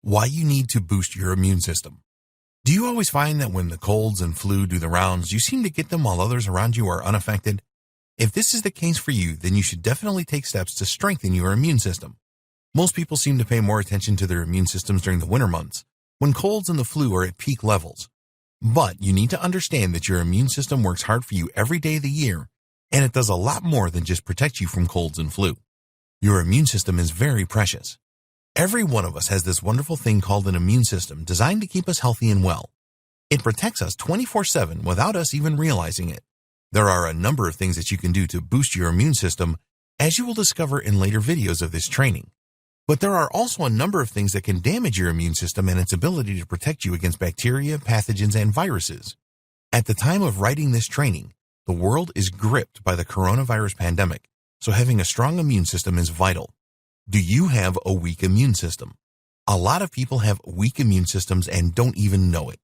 Why you need to boost your immune system. Do you always find that when the colds and flu do the rounds, you seem to get them while others around you are unaffected? If this is the case for you, then you should definitely take steps to strengthen your immune system. Most people seem to pay more attention to their immune systems during the winter months, when colds and the flu are at peak levels. But you need to understand that your immune system works hard for you every day of the year, and it does a lot more than just protect you from colds and flu. Your immune system is very precious. Every one of us has this wonderful thing called an immune system designed to keep us healthy and well. It protects us 24/7 without us even realizing it. There are a number of things that you can do to boost your immune system, as you will discover in later videos of this training. But there are also a number of things that can damage your immune system and its ability to protect you against bacteria, pathogens, and viruses. At the time of writing this training, the world is gripped by the coronavirus pandemic, so having a strong immune system is vital. Do you have a weak immune system? A lot of people have weak immune systems and don't even know it.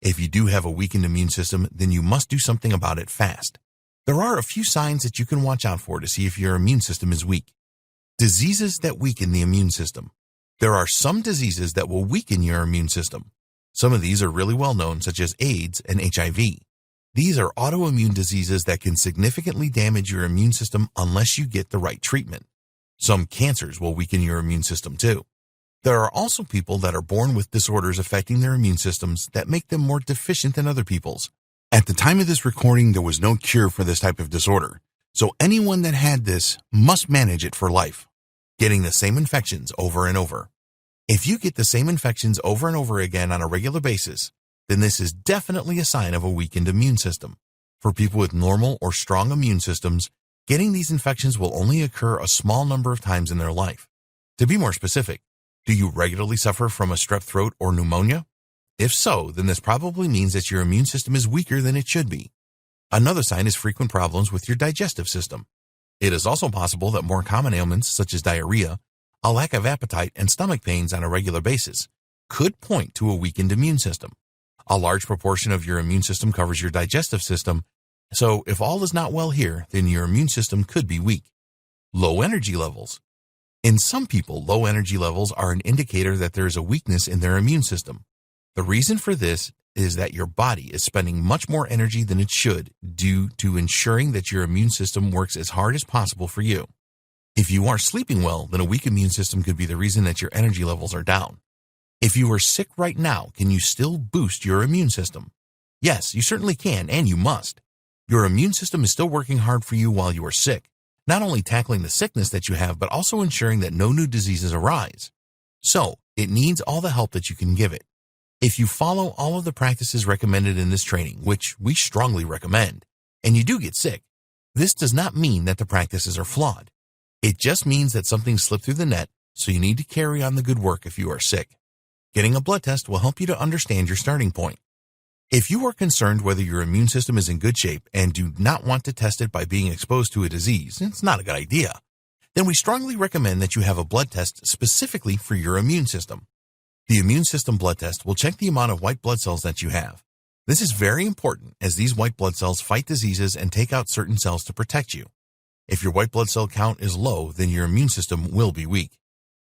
If you do have a weakened immune system, then you must do something about it fast. There are a few signs that you can watch out for to see if your immune system is weak. Diseases that weaken the immune system. There are some diseases that will weaken your immune system. Some of these are really well known, such as AIDS and HIV. These are autoimmune diseases that can significantly damage your immune system unless you get the right treatment. Some cancers will weaken your immune system too. There are also people that are born with disorders affecting their immune systems that make them more deficient than other people's. At the time of this recording, there was no cure for this type of disorder, so anyone that had this must manage it for life, getting the same infections over and over. If you get the same infections over and over again on a regular basis, then this is definitely a sign of a weakened immune system. For people with normal or strong immune systems, getting these infections will only occur a small number of times in their life. To be more specific, do you regularly suffer from a strep throat or pneumonia? If so, then this probably means that your immune system is weaker than it should be. Another sign is frequent problems with your digestive system. It is also possible that more common ailments such as diarrhea, a lack of appetite, and stomach pains on a regular basis could point to a weakened immune system. A large proportion of your immune system covers your digestive system, so if all is not well here, then your immune system could be weak. Low energy levels. In some people, low energy levels are an indicator that there is a weakness in their immune system. The reason for this is that your body is spending much more energy than it should due to ensuring that your immune system works as hard as possible for you. If you are sleeping well, then a weak immune system could be the reason that your energy levels are down. If you are sick right now, can you still boost your immune system? Yes, you certainly can, and you must. Your immune system is still working hard for you while you are sick, not only tackling the sickness that you have, but also ensuring that no new diseases arise. So, it needs all the help that you can give it. If you follow all of the practices recommended in this training, which we strongly recommend, and you do get sick, this does not mean that the practices are flawed. It just means that something slipped through the net, so you need to carry on the good work if you are sick. Getting a blood test will help you to understand your starting point. If you are concerned whether your immune system is in good shape and do not want to test it by being exposed to a disease, it's not a good idea, then we strongly recommend that you have a blood test specifically for your immune system. The immune system blood test will check the amount of white blood cells that you have. This is very important as these white blood cells fight diseases and take out certain cells to protect you. If your white blood cell count is low, then your immune system will be weak.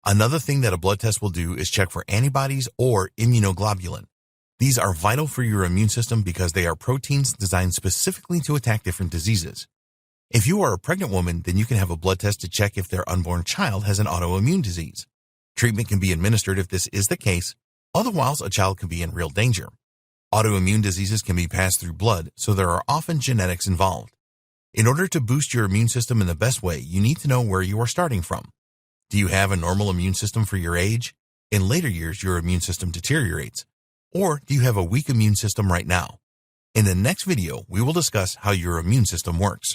Another thing that a blood test will do is check for antibodies or immunoglobulin. These are vital for your immune system because they are proteins designed specifically to attack different diseases. If you are a pregnant woman, then you can have a blood test to check if their unborn child has an autoimmune disease. Treatment can be administered if this is the case, otherwise a child can be in real danger. Autoimmune diseases can be passed through blood, so there are often genetics involved. In order to boost your immune system in the best way, you need to know where you are starting from. Do you have a normal immune system for your age? In later years, your immune system deteriorates. Or do you have a weak immune system right now? In the next video, we will discuss how your immune system works.